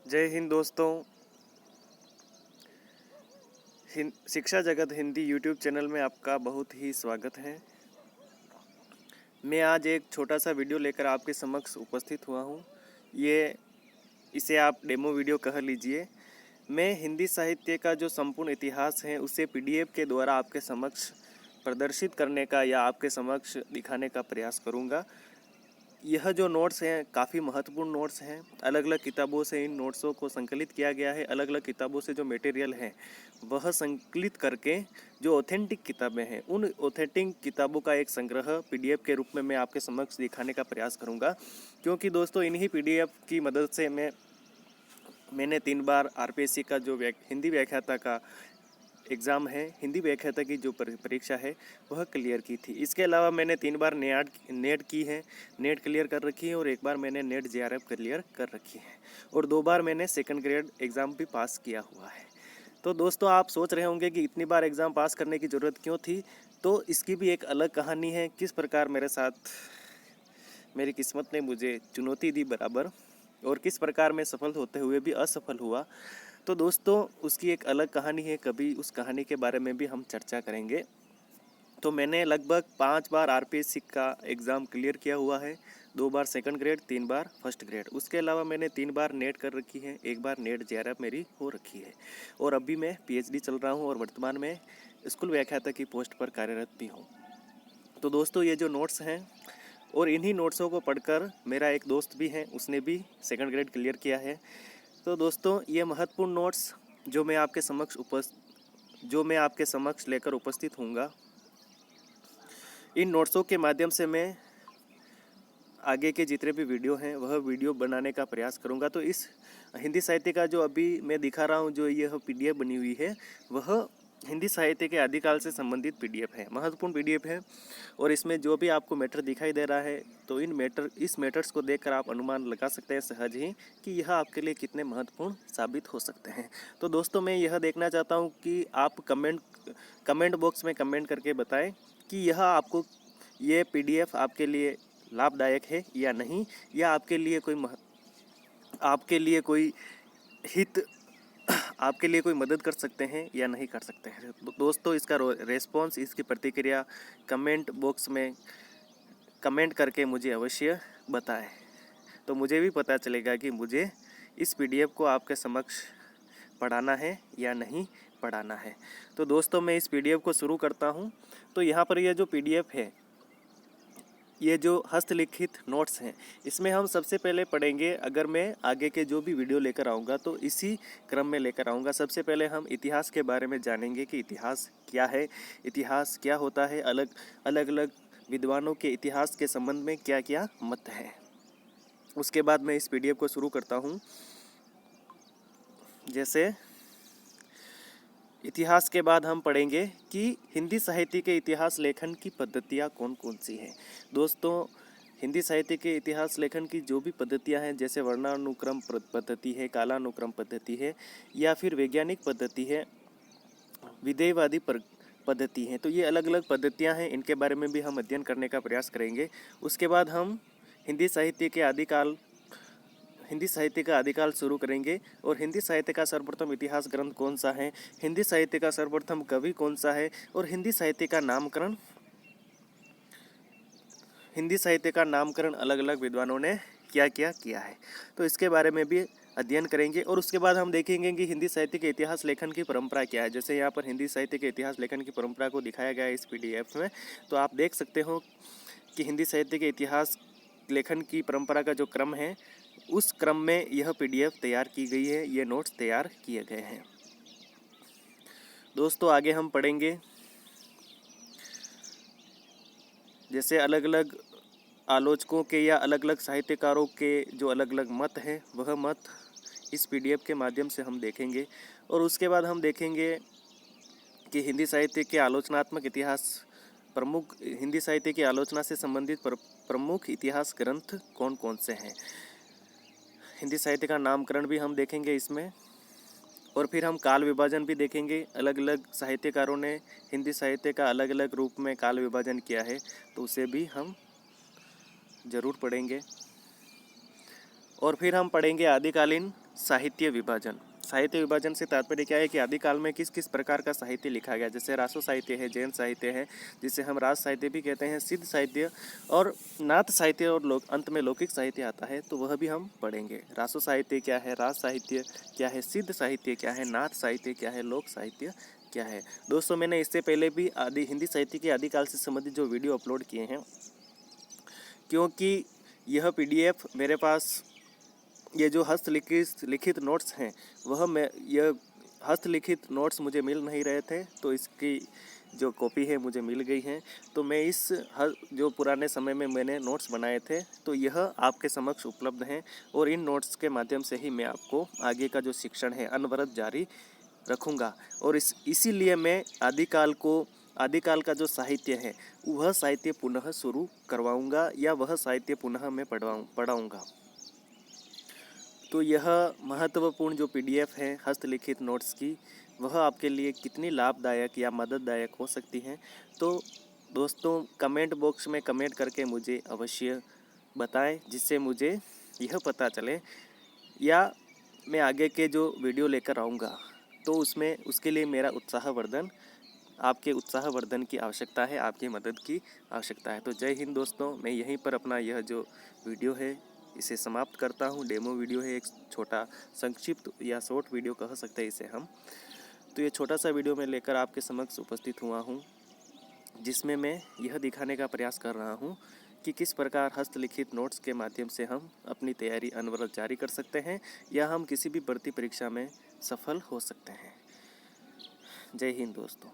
जय हिंद दोस्तों। शिक्षा जगत हिंदी यूट्यूब चैनल में आपका बहुत ही स्वागत है। मैं आज एक छोटा सा वीडियो लेकर आपके समक्ष उपस्थित हुआ हूँ। इसे आप डेमो वीडियो कह लीजिए। मैं हिंदी साहित्य का जो संपूर्ण इतिहास है उसे पीडीएफ के द्वारा आपके समक्ष प्रदर्शित करने का या आपके समक्ष दिखाने का प्रयास करूँगा। यह जो नोट्स हैं काफ़ी महत्वपूर्ण नोट्स हैं। अलग अलग किताबों से इन नोट्सों को संकलित किया गया है। अलग अलग किताबों से जो मटेरियल है वह संकलित करके जो ऑथेंटिक किताबें हैं उन ऑथेंटिक किताबों का एक संग्रह पीडीएफ के रूप में मैं आपके समक्ष दिखाने का प्रयास करूंगा। क्योंकि दोस्तों इन्हीं पीडीएफ की मदद से मैंने 3 बार आरपीएससी का जो हिंदी व्याख्याता का एग्ज़ाम है, हिंदी व्याख्याता की जो परीक्षा है वह क्लियर की थी। इसके अलावा मैंने 3 बार नेट की है, नेट क्लियर कर रखी है और एक बार मैंने नेट जेआरएफ क्लियर कर रखी है और 2 बार मैंने सेकंड ग्रेड एग्ज़ाम भी पास किया हुआ है। तो दोस्तों आप सोच रहे होंगे कि इतनी बार एग्ज़ाम पास करने की ज़रूरत क्यों थी। तो इसकी भी एक अलग कहानी है, किस प्रकार मेरे साथ मेरी किस्मत ने मुझे चुनौती दी बराबर और किस प्रकार मैं सफल होते हुए भी असफल हुआ। तो दोस्तों उसकी एक अलग कहानी है, कभी उस कहानी के बारे में भी हम चर्चा करेंगे। तो मैंने लगभग 5 बार आरपीएससी का एग्ज़ाम क्लियर किया हुआ है, 2 बार सेकंड ग्रेड, 3 बार फर्स्ट ग्रेड। उसके अलावा मैंने 3 बार नेट कर रखी है, 1 बार नेट जेआरएफ मेरी हो रखी है और अभी मैं पीएचडी चल रहा हूँ और वर्तमान में स्कूल व्याख्याता की पोस्ट पर कार्यरत भी हूँ। तो दोस्तों ये जो नोट्स हैं और इन्हीं नोट्सों को पढ़कर मेरा एक दोस्त भी है, उसने भी सेकंड ग्रेड क्लियर किया है। तो दोस्तों ये महत्वपूर्ण नोट्स जो मैं आपके समक्ष लेकर उपस्थित हूँगा, इन नोट्सों के माध्यम से मैं आगे के जितने भी वीडियो हैं वह वीडियो बनाने का प्रयास करूँगा। तो इस हिंदी साहित्य का जो अभी मैं दिखा रहा हूँ, जो यह पीडीएफ बनी हुई है, वह हिंदी साहित्य के आदिकाल से संबंधित पीडीएफ है, महत्वपूर्ण पीडीएफ है। और इसमें जो भी आपको मैटर दिखाई दे रहा है तो इस मैटर्स को देखकर आप अनुमान लगा सकते हैं सहज ही कि यह आपके लिए कितने महत्वपूर्ण साबित हो सकते हैं। तो दोस्तों मैं यह देखना चाहता हूँ कि आप कमेंट बॉक्स में कमेंट करके बताएं कि ये पीडीएफ आपके लिए लाभदायक है या नहीं, या आपके लिए कोई मदद कर सकते हैं या नहीं कर सकते हैं। दोस्तों इसका रेस्पॉन्स, इसकी प्रतिक्रिया कमेंट बॉक्स में कमेंट करके मुझे अवश्य बताएं, तो मुझे भी पता चलेगा कि मुझे इस पीडीएफ को आपके समक्ष पढ़ाना है या नहीं पढ़ाना है। तो दोस्तों मैं इस पीडीएफ को शुरू करता हूं। तो यहाँ पर यह जो पीडीएफ है, ये जो हस्तलिखित नोट्स हैं, इसमें हम सबसे पहले पढ़ेंगे। अगर मैं आगे के जो भी वीडियो लेकर आऊँगा तो इसी क्रम में लेकर आऊँगा। सबसे पहले हम इतिहास के बारे में जानेंगे कि इतिहास क्या है, इतिहास क्या होता है, अलग अलग विद्वानों के इतिहास के संबंध में क्या क्या मत हैं। उसके बाद मैं इस पीडीएफ को शुरू करता हूँ। जैसे इतिहास के बाद हम पढ़ेंगे कि हिंदी साहित्य के इतिहास लेखन की पद्धतियाँ कौन कौन सी हैं। दोस्तों हिंदी साहित्य के इतिहास लेखन की जो भी पद्धतियाँ हैं, जैसे वर्णानुक्रम पद्धति है, कालानुक्रम पद्धति है, या फिर वैज्ञानिक पद्धति है, विधेयवादी पद्धति है, तो ये अलग अलग पद्धतियाँ हैं। इनके बारे में भी हम अध्ययन करने का प्रयास करेंगे। उसके बाद हम हिंदी साहित्य का आदिकाल शुरू करेंगे और हिंदी साहित्य का सर्वप्रथम इतिहास ग्रंथ कौन सा है, हिंदी साहित्य का सर्वप्रथम कवि कौन सा है, और हिंदी साहित्य का नामकरण अलग अलग विद्वानों ने क्या क्या किया है, तो इसके बारे में भी अध्ययन करेंगे। और उसके बाद हम देखेंगे कि हिंदी साहित्य के इतिहास लेखन की परंपरा क्या है। जैसे यहाँ पर हिंदी साहित्य के इतिहास लेखन की परंपरा को दिखाया गया है इस पीडीएफ में, तो आप देख सकते हो कि हिंदी साहित्य के इतिहास लेखन की परंपरा का जो क्रम है, उस क्रम में यह पीडीएफ तैयार की गई है, ये नोट्स तैयार किए गए हैं। दोस्तों आगे हम पढ़ेंगे जैसे अलग अलग आलोचकों के या अलग अलग साहित्यकारों के जो अलग अलग मत हैं, वह मत इस पीडीएफ के माध्यम से हम देखेंगे। और उसके बाद हम देखेंगे कि हिंदी साहित्य के आलोचनात्मक इतिहास हिंदी साहित्य की आलोचना से संबंधित प्रमुख इतिहास ग्रंथ कौन कौन से हैं। हिंदी साहित्य का नामकरण भी हम देखेंगे इसमें, और फिर हम काल विभाजन भी देखेंगे। अलग अलग साहित्यकारों ने हिंदी साहित्य का अलग अलग रूप में काल विभाजन किया है, तो उसे भी हम ज़रूर पढ़ेंगे। और फिर हम पढ़ेंगे आदिकालीन साहित्य विभाजन। साहित्य विभाजन से तात्पर्य क्या है कि आदिकाल में किस किस प्रकार का साहित्य लिखा गया, जैसे रासो साहित्य है, जैन साहित्य है, जिसे हम राज साहित्य भी कहते हैं, सिद्ध साहित्य और नाथ साहित्य, और लोक अंत में लौकिक साहित्य आता है, तो वह भी हम पढ़ेंगे। रासो साहित्य क्या है, राज साहित्य क्या है, सिद्ध साहित्य क्या है, नाथ साहित्य क्या है, लोक साहित्य क्या है। दोस्तों, मैंने इससे पहले भी आदि हिंदी साहित्य के आदिकाल से संबंधित जो वीडियो अपलोड किए हैं, क्योंकि यह PDF मेरे पास, ये जो हस्तलिखित लिखित नोट्स हैं, यह हस्तलिखित नोट्स मुझे मिल नहीं रहे थे, तो इसकी जो कॉपी है मुझे मिल गई है। तो मैं जो पुराने समय में मैंने नोट्स बनाए थे, तो यह आपके समक्ष उपलब्ध हैं, और इन नोट्स के माध्यम से ही मैं आपको आगे का जो शिक्षण है अनवरत जारी रखूँगा। और इसीलिए मैं आदिकाल का जो साहित्य है वह साहित्य पुनः शुरू करवाऊँगा, या वह साहित्य पुनः मैं पढ़ाऊँगा। तो यह महत्वपूर्ण जो PDF है हस्तलिखित नोट्स की, वह आपके लिए कितनी लाभदायक या मदददायक हो सकती हैं, तो दोस्तों कमेंट बॉक्स में कमेंट करके मुझे अवश्य बताएं, जिससे मुझे यह पता चले, या मैं आगे के जो वीडियो लेकर आऊँगा तो उसके लिए मेरा आपके उत्साहवर्धन की आवश्यकता है, आपकी मदद की आवश्यकता है। तो जय हिंद दोस्तों, मैं यहीं पर अपना यह जो वीडियो है इसे समाप्त करता हूँ। डेमो वीडियो है, एक छोटा संक्षिप्त या शॉर्ट वीडियो कह सकते हैं इसे हम। तो ये छोटा सा वीडियो मैं लेकर आपके समक्ष उपस्थित हुआ हूँ, जिसमें मैं यह दिखाने का प्रयास कर रहा हूँ कि किस प्रकार हस्तलिखित नोट्स के माध्यम से हम अपनी तैयारी अनवरत जारी कर सकते हैं, या हम किसी भी भर्ती परीक्षा में सफल हो सकते हैं। जय हिंद दोस्तों।